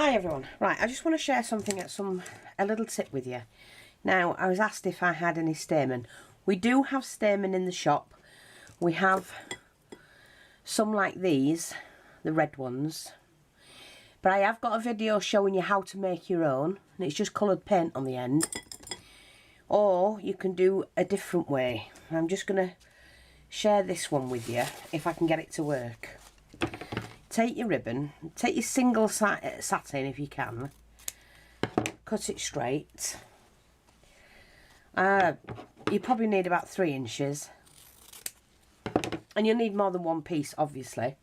Hi everyone. Right, I just want to share something a little tip with you. Now, I was asked if I had any stamen. We do have stamen in the shop. We have some like these, the red ones. But I have got a video showing you how to make your own, and it's just coloured paint on the end. Or you can do a different way. I'm just going to share this one with you if I can get it to work. Take your ribbon, take your single satin if you can, cut it straight. You probably need about 3 inches, and you'll need more than one piece obviously.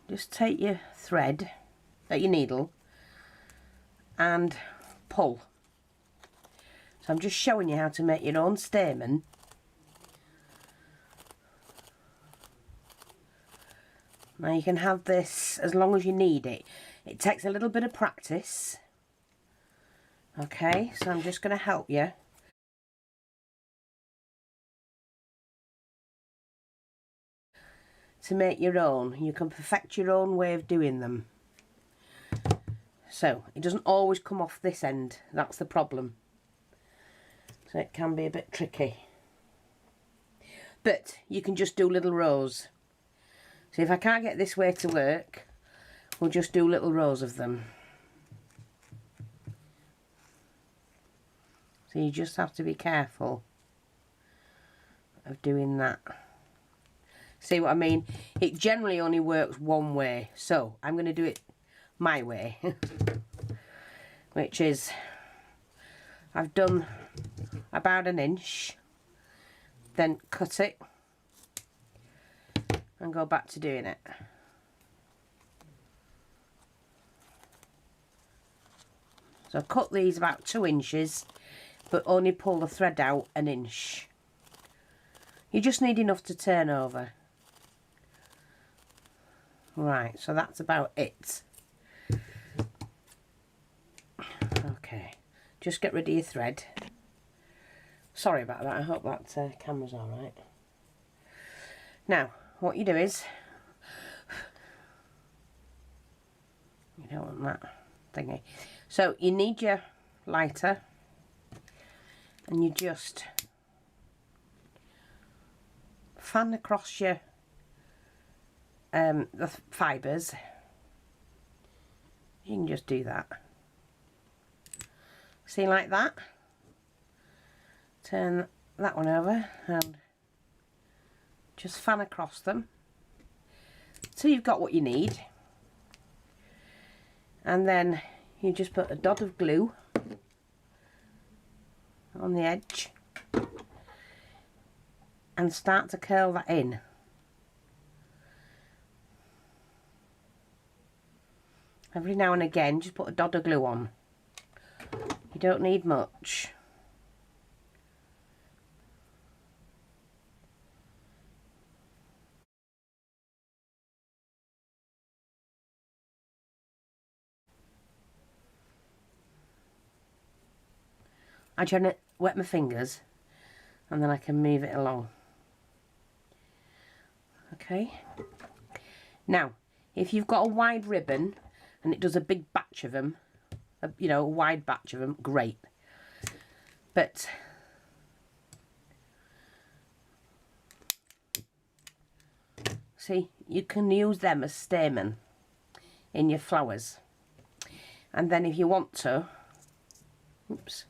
Just take your thread, your needle, and pull. So I'm just showing you how to make your own stamen. Now you can have this as long as you need it. It takes a little bit of practice. Okay, so I'm just going to help you. To make your own. You can perfect your own way of doing them. So, it doesn't always come off this end. That's the problem. So it can be a bit tricky. But you can just do little rows. So if I can't get this way to work, we'll just do little rows of them. So you just have to be careful of doing that. See what I mean? It generally only works one way, so I'm going to do it my way. Which is, I've done about 1 inch, then cut it and go back to doing it. So cut these about 2 inches, but only pull the thread out 1 inch. You just need enough to turn over. Right, so that's about it. Okay, just get rid of your thread. Sorry about that, I hope that camera's alright. Now, what you do is, you don't want that thingy. So you need your lighter, and you just fan across your the fibres. You can just do that. See, like that. Turn that one over and just fan across them so you've got what you need, and then you just put a dot of glue on the edge and start to curl that in. Every now and again just put a dot of glue on. You don't need much. I try to wet my fingers and then I can move it along. Okay. Now, if you've got a wide ribbon and it does a big batch of them, you know, a wide batch of them, great. But see, you can use them as stamen in your flowers. And then if you want to, oops,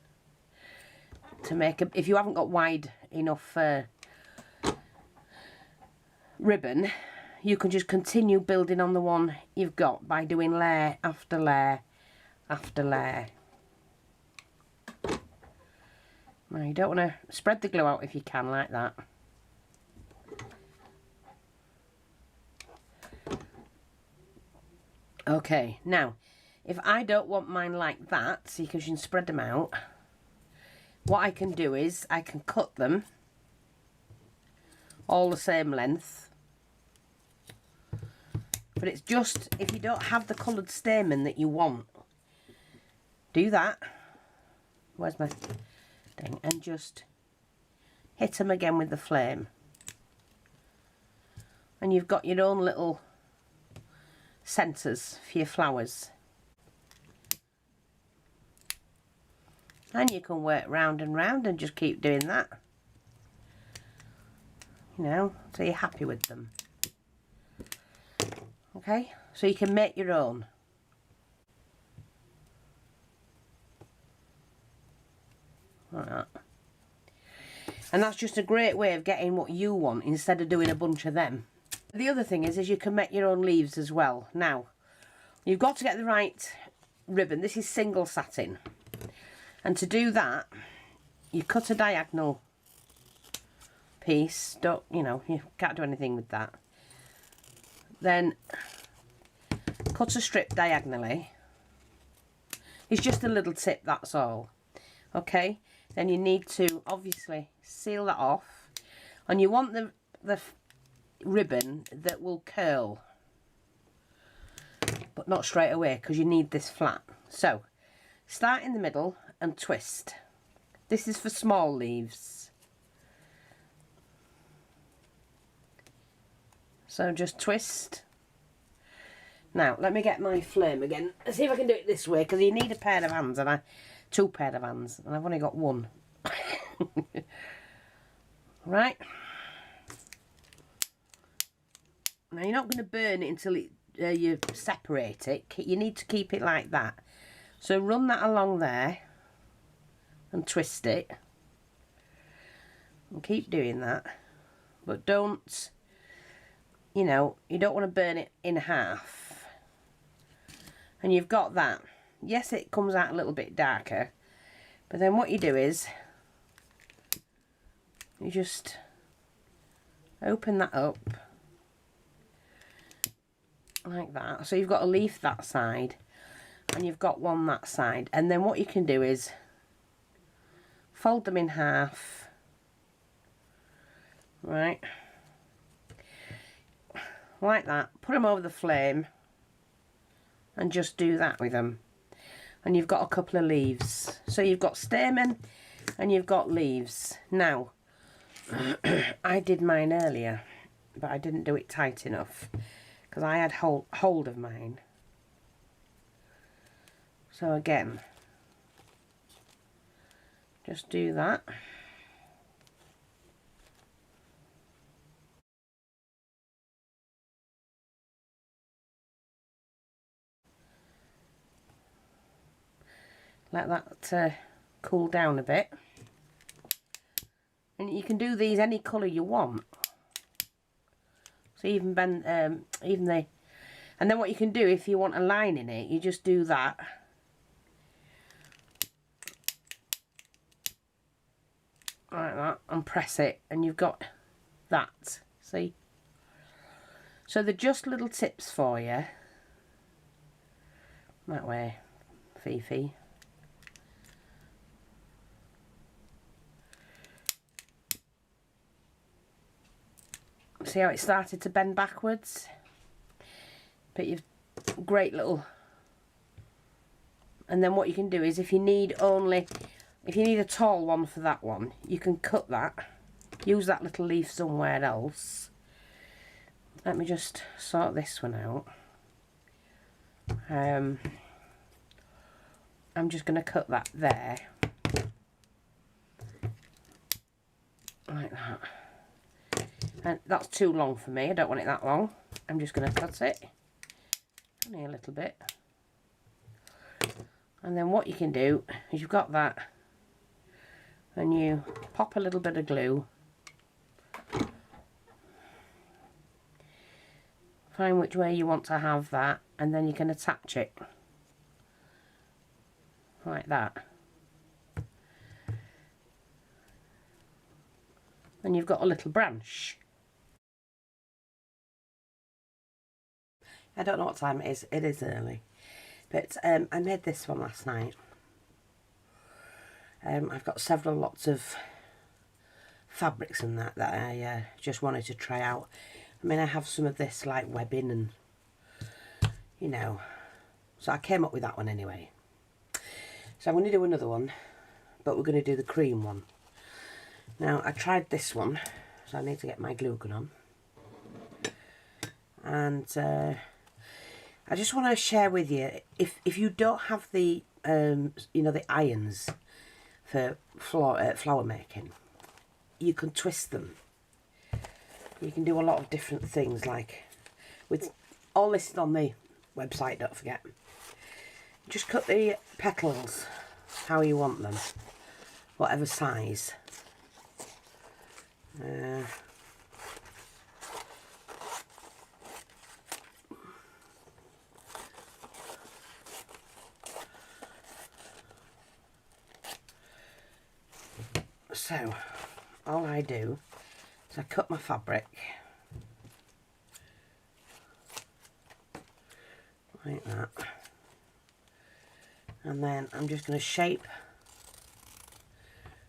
to make a, if you haven't got wide enough ribbon, you can just continue building on the one you've got by doing layer after layer after layer. Now you don't want to spread the glue out if you can, like that. Okay, now if I don't want mine like that, see, because you can spread them out, what I can do is I can cut them all the same length. But it's just, if you don't have the coloured stamen that you want, do that. Where's my thing? And just hit them again with the flame. And you've got your own little centres for your flowers. And you can work round and round and just keep doing that. You know, so you're happy with them. Okay, so you can make your own. Like that. And that's just a great way of getting what you want instead of doing a bunch of them. The other thing is you can make your own leaves as well. Now, you've got to get the right ribbon. This is single satin. And to do that, you cut a diagonal piece. Don't, you know, you can't do anything with that. Then cut a strip diagonally. It's just a little tip, that's all. Okay, then you need to obviously seal that off, and you want the ribbon that will curl, but not straight away, because you need this flat. So start in the middle and twist. This is for small leaves. So just twist. Now let me get my flame again. Let's see if I can do it this way, because you need a pair of hands, and two pair of hands, and I've only got one. Right. Now you're not going to burn it until you separate it. You need to keep it like that. So run that along there and twist it. And keep doing that. But don't, you know, you don't want to burn it in half. And you've got that. Yes, it comes out a little bit darker. But then what you do is you just open that up like that. So you've got a leaf that side and you've got one that side. And then what you can do is fold them in half. Right. Like that. Put them over the flame and just do that with them. And you've got a couple of leaves. So you've got stamen and you've got leaves. Now, I did mine earlier, but I didn't do it tight enough because I had hold of mine. So again, just do that. Let that cool down a bit. And you can do these any colour you want. So even and then what you can do if you want a line in it, you just do that. Like that, and press it, and you've got that. See? So they're just little tips for you. That way, Fifi. See how it started to bend backwards? But you've great little. And then what you can do is if you need a tall one for that one, you can cut that. Use that little leaf somewhere else. Let me just sort this one out. I'm just going to cut that there. Like that. And that's too long for me. I don't want it that long. I'm just going to cut it. Only a little bit. And then what you can do is you've got that. And you pop a little bit of glue. Find which way you want to have that. And then you can attach it. Like that. And you've got a little branch. I don't know what time it is. It is early. But I made this one last night. I've got several lots of fabrics and that I just wanted to try out. I mean, I have some of this like webbing and, you know. So I came up with that one anyway. So I'm going to do another one. But we're going to do the cream one. Now, I tried this one. So I need to get my glue gun on. And I just want to share with you, if you don't have the you know, the irons for flower making, you can twist them. You can do a lot of different things, like with all listed on the website, don't forget. Just cut the petals how you want them, whatever size. So all I do is I cut my fabric like that, and then I'm just going to shape,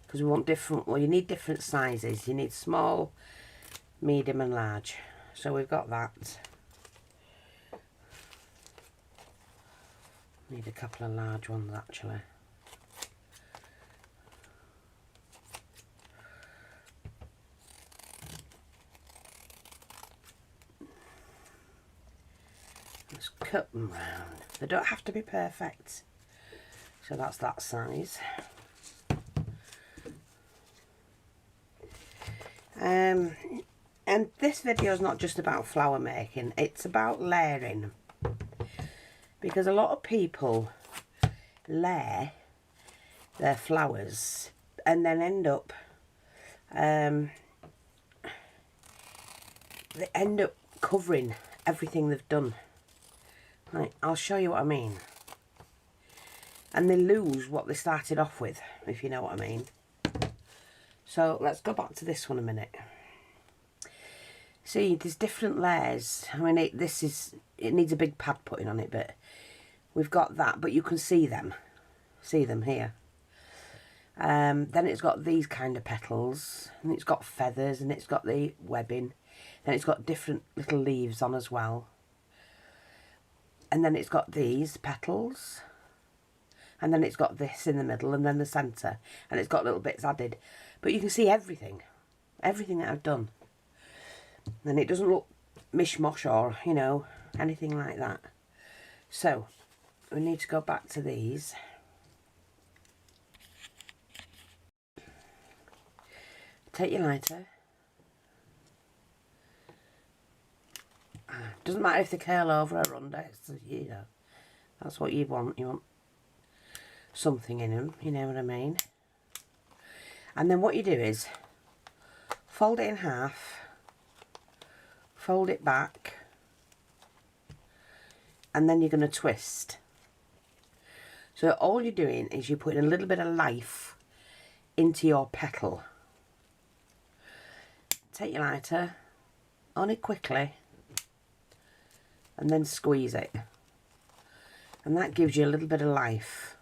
because we want different, well, you need different sizes. You need small, medium and large. So we've got that. Need a couple of large ones actually. Let's cut them round. They don't have to be perfect. So that's that size. And this video is not just about flower making, it's about layering. Because a lot of people layer their flowers and then end up covering everything they've done. Right, I'll show you what I mean. And they lose what they started off with, if you know what I mean. So let's go back to this one a minute. See, there's different layers. I mean, it needs a big pad putting on it, but we've got that. But you can see them here. Then it's got these kind of petals, and it's got feathers, and it's got the webbing. Then it's got different little leaves on as well. And then it's got these petals, and then it's got this in the middle, and then the centre, and it's got little bits added. But you can see everything that I've done. And it doesn't look mishmash or, you know, anything like that. So we need to go back to these. Take your lighter. Doesn't matter if they curl over or under, it's, you know, that's what you want. You want something in them, you know what I mean? And then what you do is fold it in half, fold it back, and then you're going to twist. So all you're doing is you're putting a little bit of life into your petal. Take your lighter, on it quickly, and then squeeze it. And that gives you a little bit of life.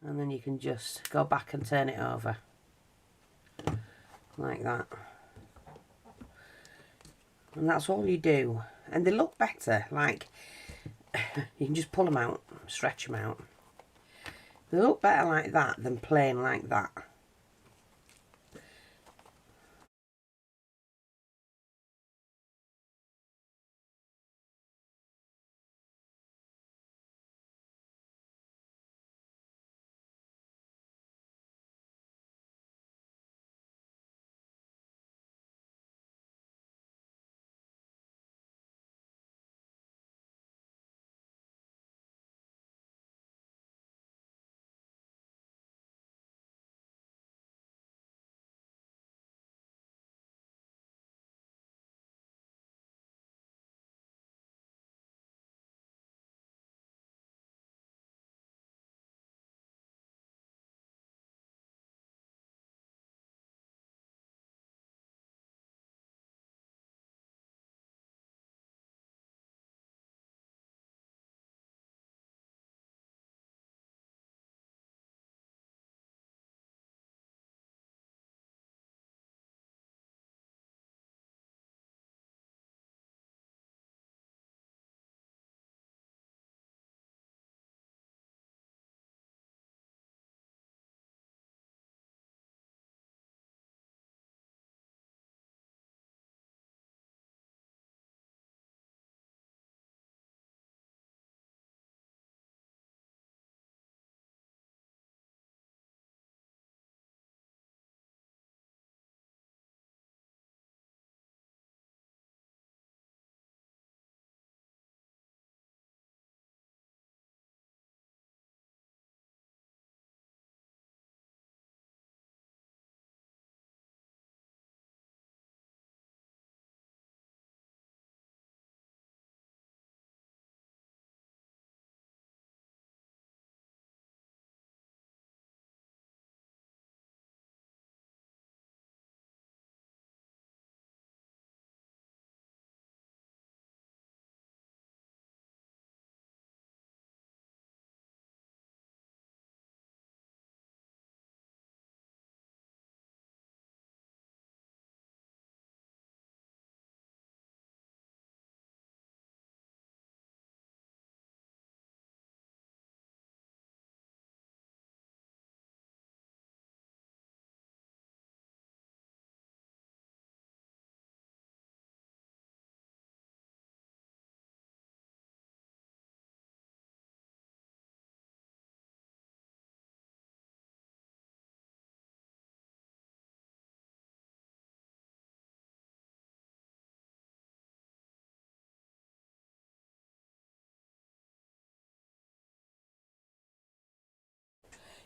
And then you can just go back and turn it over. Like that. And that's all you do. And they look better, like, you can just pull them out, stretch them out. They look better like that than plain like that.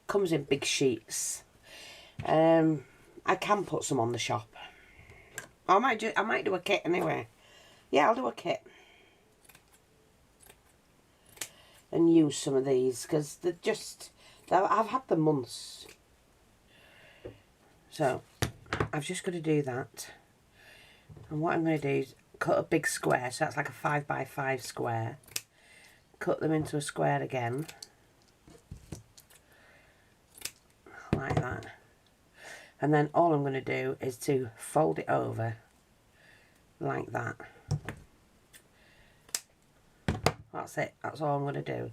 comes in big sheets. I can put some on the shop. I might do a kit anyway. Yeah, I'll do a kit and use some of these because I've had them months. So I've just got to do that. And what I'm going to do is cut a big square, so that's like a 5 by 5 square. Cut them into a square again, like that. And then all I'm going to do is to fold it over like that. That's it, that's all I'm going to do.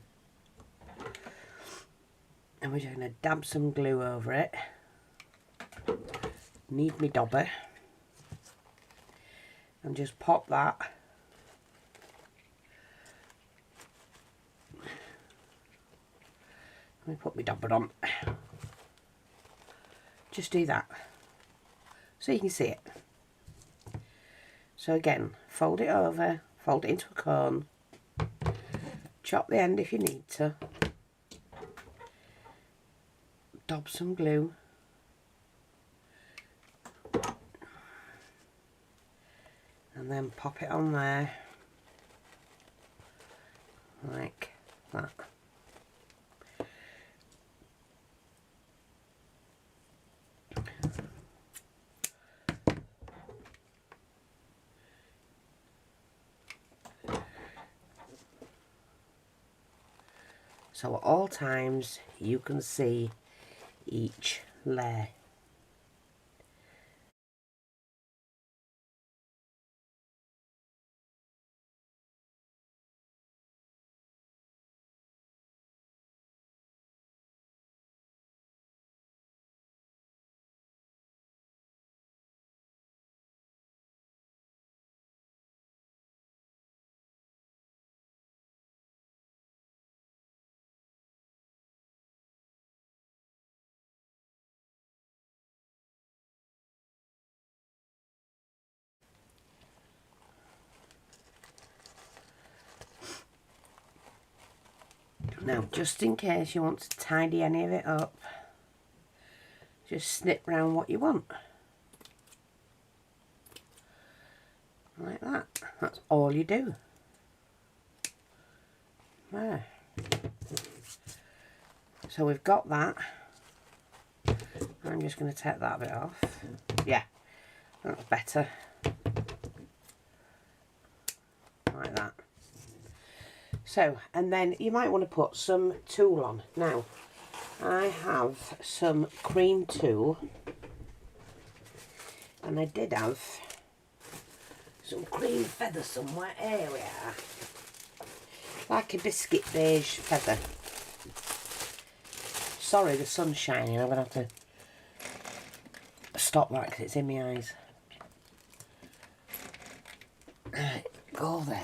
And we're just going to dab some glue over it. Need me dobber. And just pop that. Let me put my dobber on. Just do that. So you can see it. So again, fold it over, fold it into a cone. Chop the end if you need to. Dob some glue. And then pop it on there. Like that. So at all times you can see each layer. Now, just in case you want to tidy any of it up, just snip round what you want. Like that. That's all you do. There. So we've got that. I'm just going to take that bit off. Yeah, that's better. Like that. So, and then you might want to put some tulle on. Now, I have some cream tulle, and I did have some cream feather somewhere. Here we are. Like a biscuit beige feather. Sorry, the sun's shining. I'm going to have to stop that because it's in my eyes. Right, go there.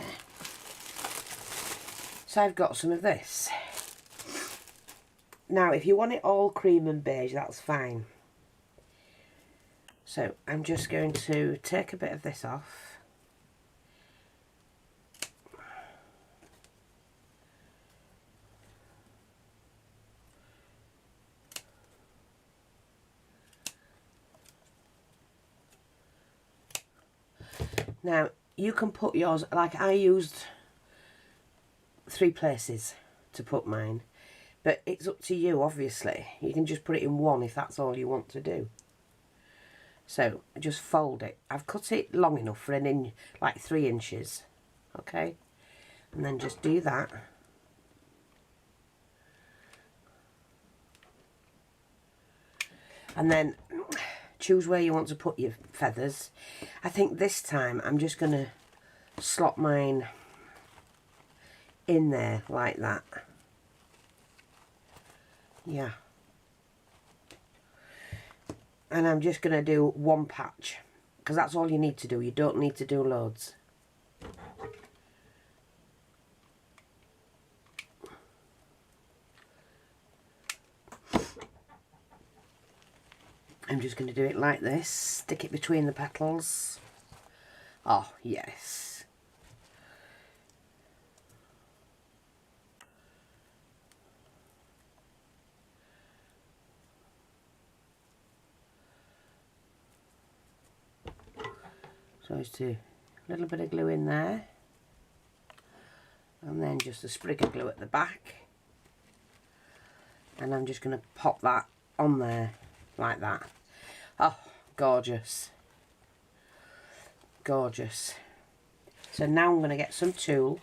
So I've got some of this. Now, if you want it all cream and beige, that's fine. So I'm just going to take a bit of this off. Now, you can put yours, like I used 3 places to put mine, but it's up to you, obviously. You can just put it in one if that's all you want to do. So just fold it. I've cut it long enough for an inch, like 3 inches, okay? And then just do that. And then choose where you want to put your feathers. I think this time I'm just going to slot mine in there like that. Yeah. And I'm just going to do one patch because that's all you need to do. You don't need to do loads. I'm just going to do it like this. Stick it between the petals. Oh, yes. So it's a little bit of glue in there, and then just a sprig of glue at the back, and I'm just going to pop that on there like that. Oh, gorgeous, gorgeous. So now I'm going to get some tulle.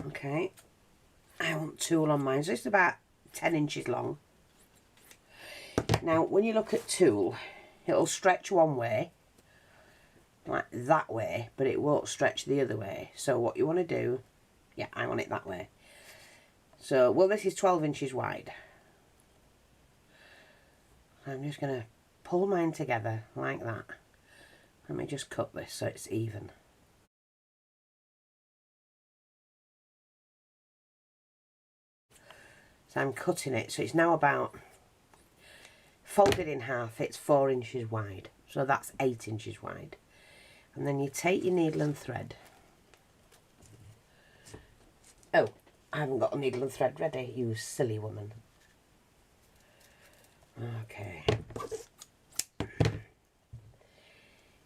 Okay, I want tulle on mine, so it's about 10 inches long. Now when you look at tulle, it'll stretch one way, like that way, but it won't stretch the other way. So what you want to do, yeah, I want it that way. So, well, this is 12 inches wide. I'm just going to pull mine together like that. Let me just cut this so it's even. So I'm cutting it, so it's now about, folded in half, it's 4 inches wide. So that's 8 inches wide. And then you take your needle and thread. Oh, I haven't got a needle and thread ready, you silly woman. Okay.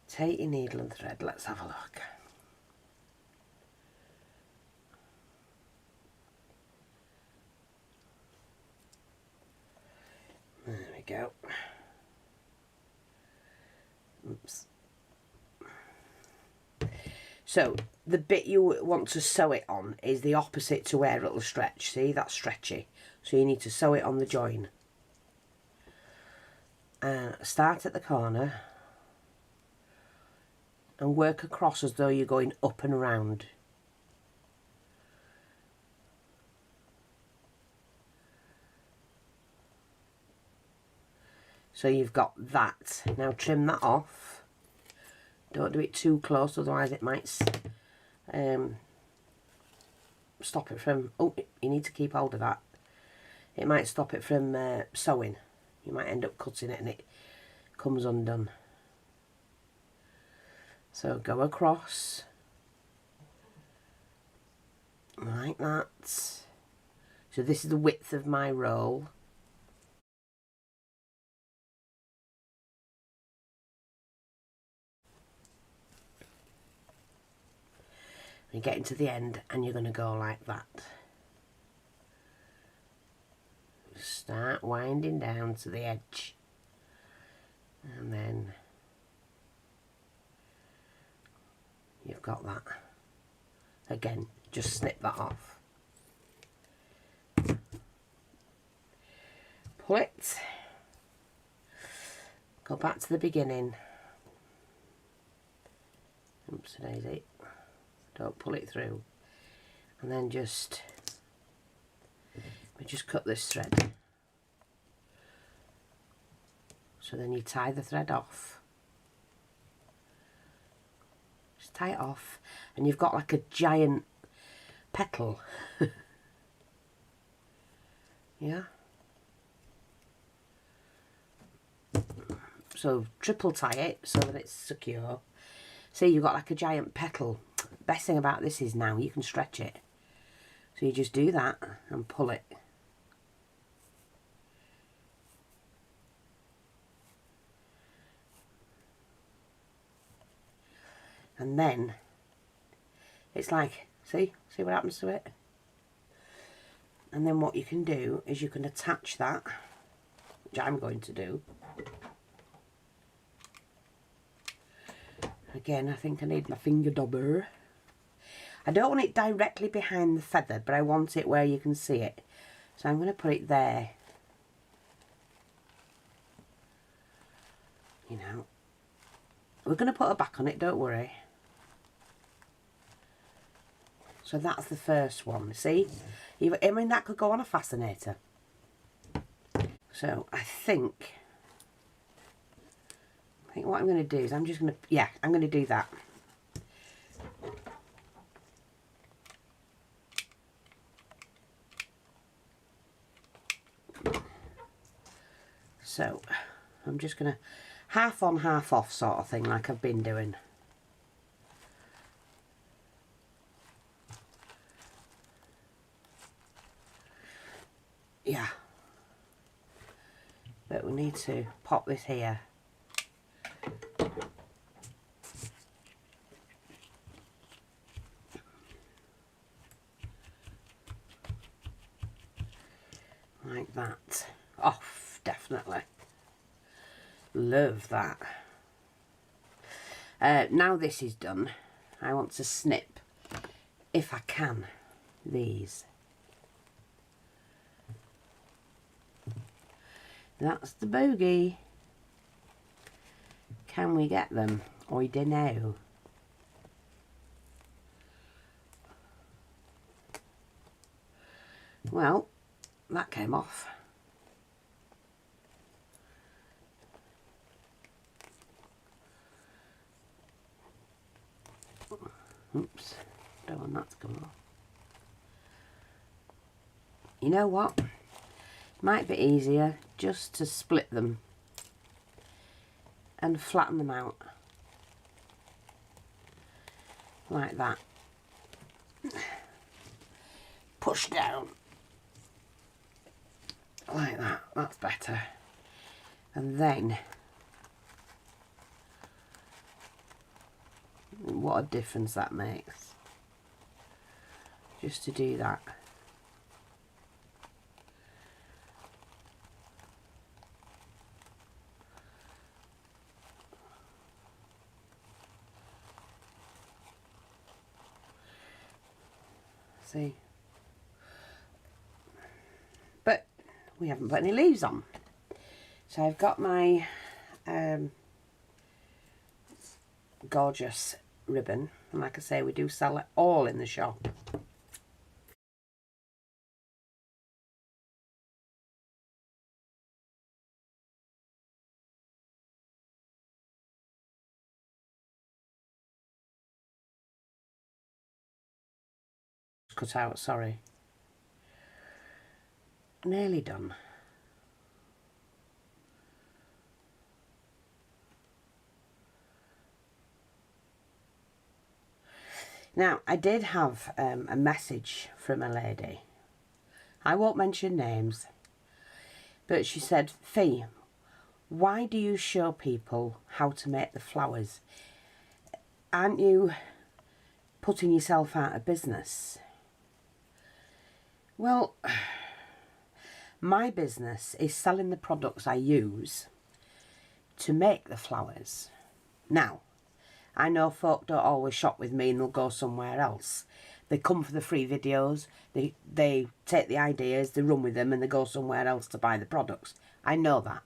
Take your needle and thread, let's have a look. There we go. Oops. So the bit you want to sew it on is the opposite to where it'll stretch. See, that's stretchy. So you need to sew it on the join. Start at the corner and work across as though you're going up and round. So you've got that. Now trim that off. Don't do it too close, otherwise it might stop it from, oh, you need to keep hold of that. It might stop it from sewing. You might end up cutting it and it comes undone. So go across like that. So this is the width of my roll. You're getting to the end and you're going to go like that. Start winding down to the edge. And then you've got that. Again, just snip that off. Pull it. Go back to the beginning. Oops, daisy. Don't pull it through. And then just cut this thread. So then you tie the thread off. Just tie it off, and you've got like a giant petal. Yeah. So triple tie it so that it's secure. See, you've got like a giant petal. Best thing about this is now you can stretch it. So you just do that and pull it. And then it's like, see what happens to it? And then what you can do is you can attach that, which I'm going to do. Again, I think I need my finger dobber. I don't want it directly behind the feather, but I want it where you can see it. So I'm going to put it there. You know, we're going to put a back on it, don't worry. So that's the first one, see? I mean, that could go on a fascinator. So I think what I'm going to do is I'm just going to, yeah, I'm going to do that. So I'm just going to half on, half off sort of thing, like I've been doing. Yeah. But we need to pop this here. like that. Oh, definitely. Love that. Now this is done, I want to snip, if I can, these. That's the bogey. Can we get them? I don't know. Well, that came off. Oops, don't want that to come off. You know what? Might be easier just to split them and flatten them out. Like that. Push down. Like that, that's better. And then, what a difference that makes. Just to do that. See? But we haven't put any leaves on. So I've got my gorgeous ribbon, and like I say, we do sell it all in the shop. Cut out, sorry. Nearly done. Now, I did have a message from a lady. I won't mention names, but she said, Fee, why do you show people how to make the flowers? Aren't you putting yourself out of business? Well, my business is selling the products I use to make the flowers. Now, I know folk don't always shop with me and they'll go somewhere else. They come for the free videos, they take the ideas, they run with them and they go somewhere else to buy the products. I know that.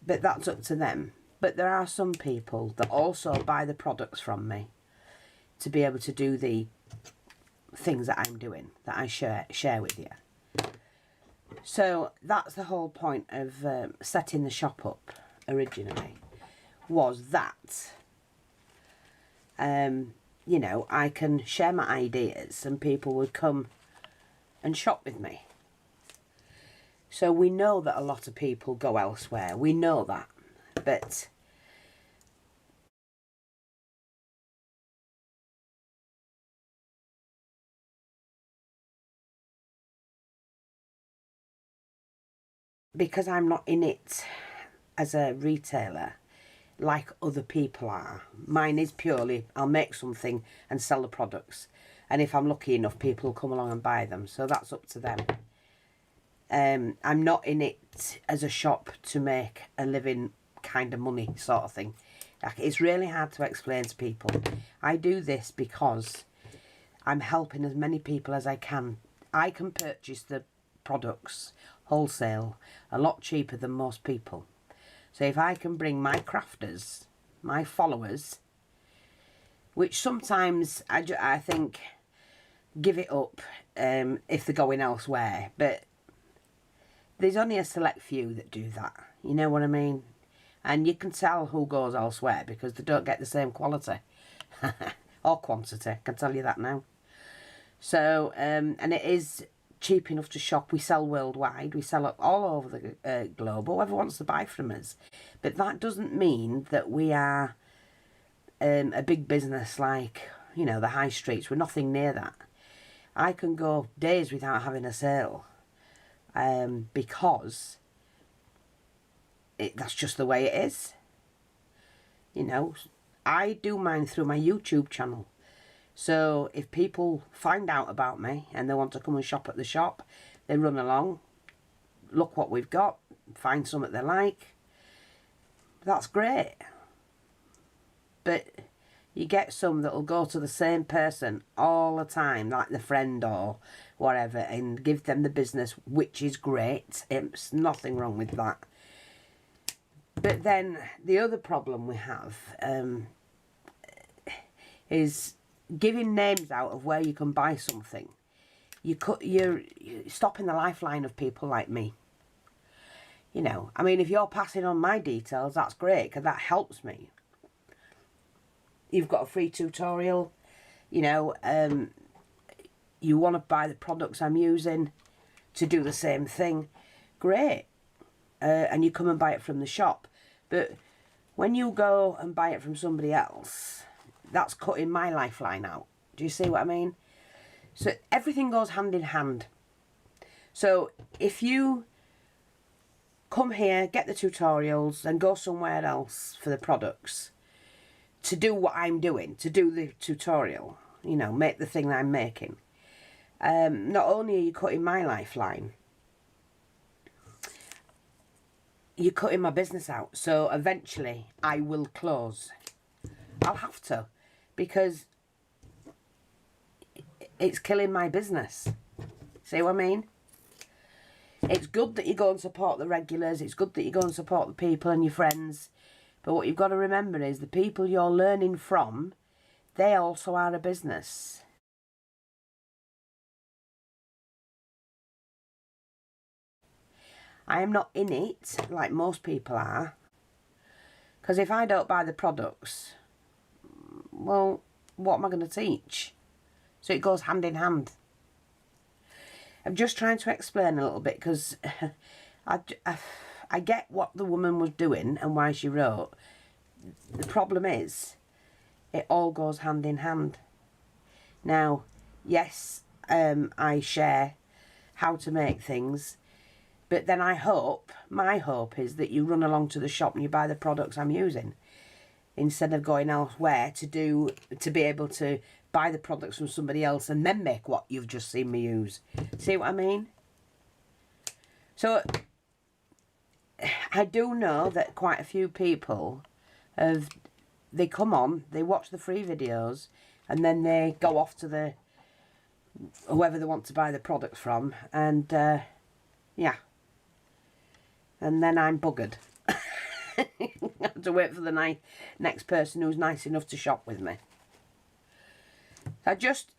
But that's up to them. But there are some people that also buy the products from me to be able to do the things that I'm doing, that I share with you. So that's the whole point of setting the shop up originally, was that you know, I can share my ideas and people would come and shop with me. So we know that a lot of people go elsewhere, we know that, but because I'm not in it as a retailer like other people are. Mine is purely, I'll make something and sell the products. And if I'm lucky enough, people will come along and buy them. So that's up to them. I'm not in it as a shop to make a living kind of money sort of thing. Like, it's really hard to explain to people. I do this because I'm helping as many people as I can. I can purchase the products wholesale a lot cheaper than most people. So if I can bring my crafters, my followers, which sometimes I think give it up if they're going elsewhere, but there's only a select few that do that, you know what I mean? And you can tell who goes elsewhere because they don't get the same quality or quantity, I can tell you that now. So, and it is cheap enough to shop. We sell worldwide, we sell all over the globe, whoever wants to buy from us. But that doesn't mean that we are a big business like, you know, the high streets. We're nothing near that. I can go days without having a sale because that's just the way it is. You know, I do mine through my YouTube channel. So if people find out about me and they want to come and shop at the shop, They run along, look what we've got, find something they like. That's great. But you get some that'll go to the same person all the time, like the friend or whatever, and give them the business, which is great. It's nothing wrong with that. But then the other problem we have is giving names out of where you can buy something. You're stopping the lifeline of people like me. You know, I mean, if you're passing on my details, that's great, because that helps me. You've got a free tutorial, you know, you want to buy the products I'm using to do the same thing, great. And you come and buy it from the shop. But when you go and buy it from somebody else, that's cutting my lifeline out. Do you see what I mean? So everything goes hand in hand. So if you come here, get the tutorials, and go somewhere else for the products to do what I'm doing, to do the tutorial, you know, make the thing that I'm making, not only are you cutting my lifeline, you're cutting my business out. So eventually I will close. I'll have to, because it's killing my business. See what I mean? It's good that you go and support the regulars. It's good that you go and support the people and your friends. But what you've got to remember is the people you're learning from, they also are a business. I am not in it like most people are. Because if I don't buy the products, well, what am I going to teach? So it goes hand in hand. I'm just trying to explain a little bit, because I get what the woman was doing and why she wrote. The problem is, it all goes hand in hand. Now, yes, I share how to make things, but then my hope is that you run along to the shop and you buy the products I'm using, instead of going elsewhere to be able to buy the products from somebody else and then make what you've just seen me use. See what I mean? So I do know that quite a few people they come on, they watch the free videos, and then they go off to whoever they want to buy the products from, and yeah, and then I'm buggered. I have to wait for the next person who's nice enough to shop with me.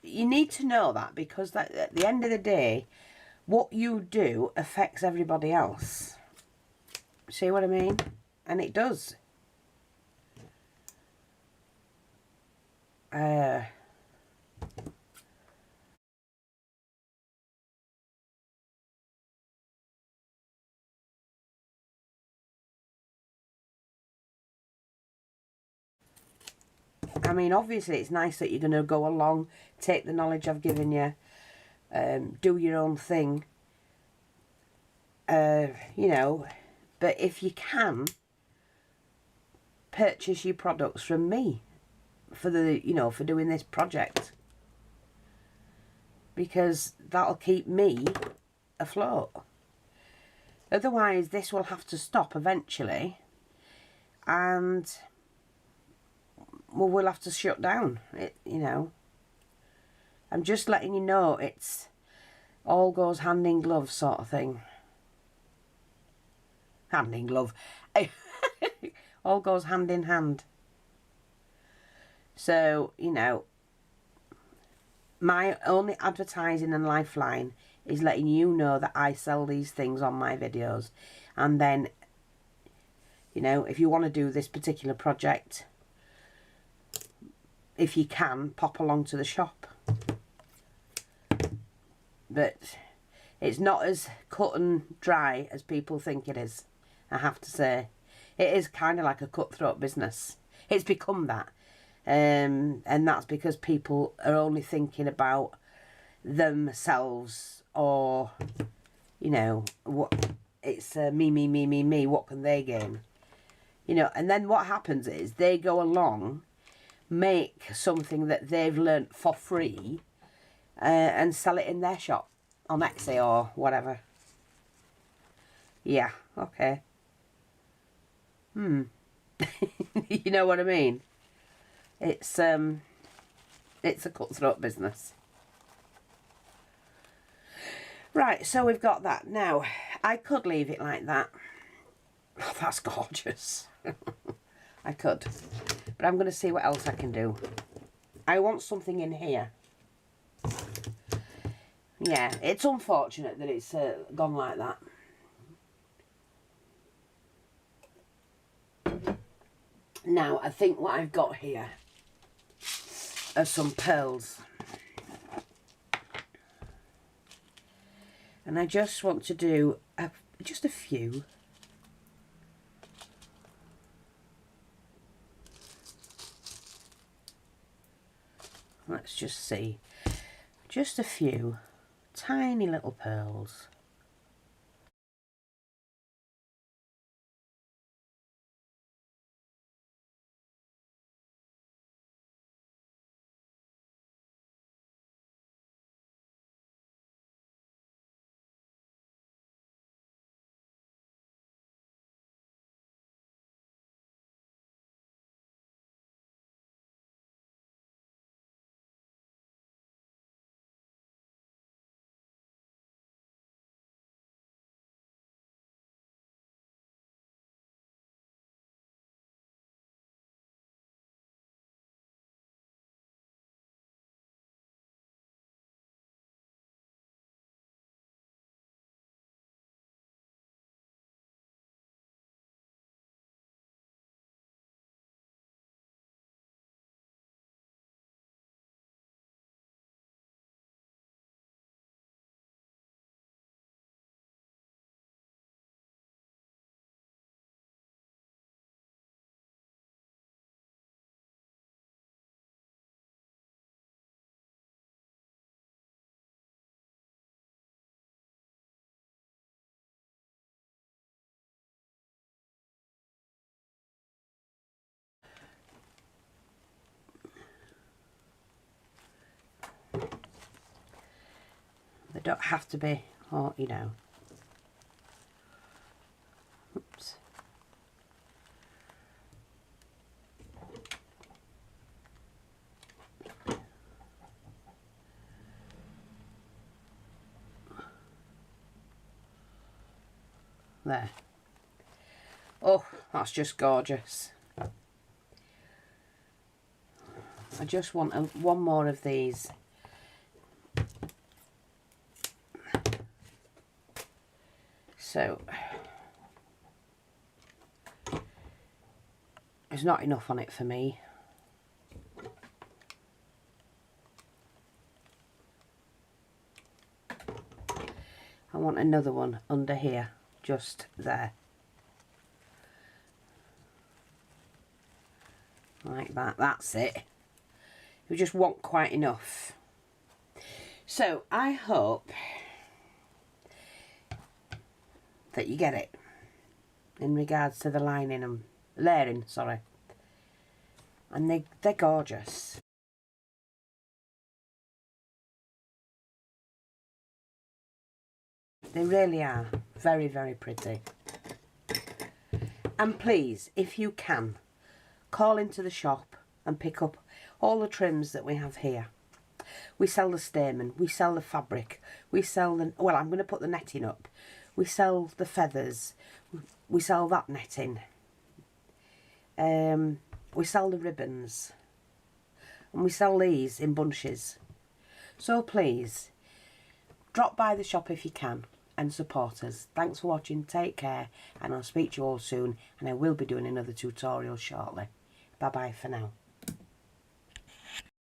You need to know that, because at the end of the day, what you do affects everybody else. See what I mean? And it does. I mean, obviously it's nice that you're going to go along, take the knowledge I've given you, do your own thing, you know, but if you can, purchase your products from me for for doing this project, because that'll keep me afloat. Otherwise this will have to stop eventually, and well, we'll have to shut down. You know, I'm just letting you know, it's all goes hand in glove sort of thing. Hand in glove. All goes hand in hand. So, you know, my only advertising and lifeline is letting you know that I sell these things on my videos. And then, you know, if you want to do this particular project, if you can, pop along to the shop. But it's not as cut and dry as people think it is, I have to say. It is kind of like a cutthroat business. It's become that. And that's because people are only thinking about themselves, or, you know, what it's me, what can they gain? You know, and then what happens is they go along, make something that they've learnt for free, and sell it in their shop. on Etsy or whatever. Yeah, okay. You know what I mean? It's a cutthroat business. Right, so we've got that. Now, I could leave it like that. Oh, that's gorgeous. I could. But I'm going to see what else I can do. I want something in here. Yeah, it's unfortunate that it's gone like that. Now, I think what I've got here are some pearls. And I just want to do just a few. Let's just see. Just a few tiny little pearls. They don't have to be, or you know. Oops. There. Oh, that's just gorgeous. I just want one more of these. So, there's not enough on it for me. I want another one under here, just there. Like that, that's it. You just want quite enough. So, I hope that you get it in regards to the lining and layering, sorry. And they're gorgeous. They really are very, very pretty. And please, if you can, call into the shop and pick up all the trims that we have here. We sell the stamen, we sell the fabric, we sell the, well, I'm going to put the netting up. We sell the feathers, we sell that netting. We sell the ribbons. And we sell these in bunches. So please, drop by the shop if you can and support us. Thanks for watching, take care, and I'll speak to you all soon, and I will be doing another tutorial shortly. Bye bye for now.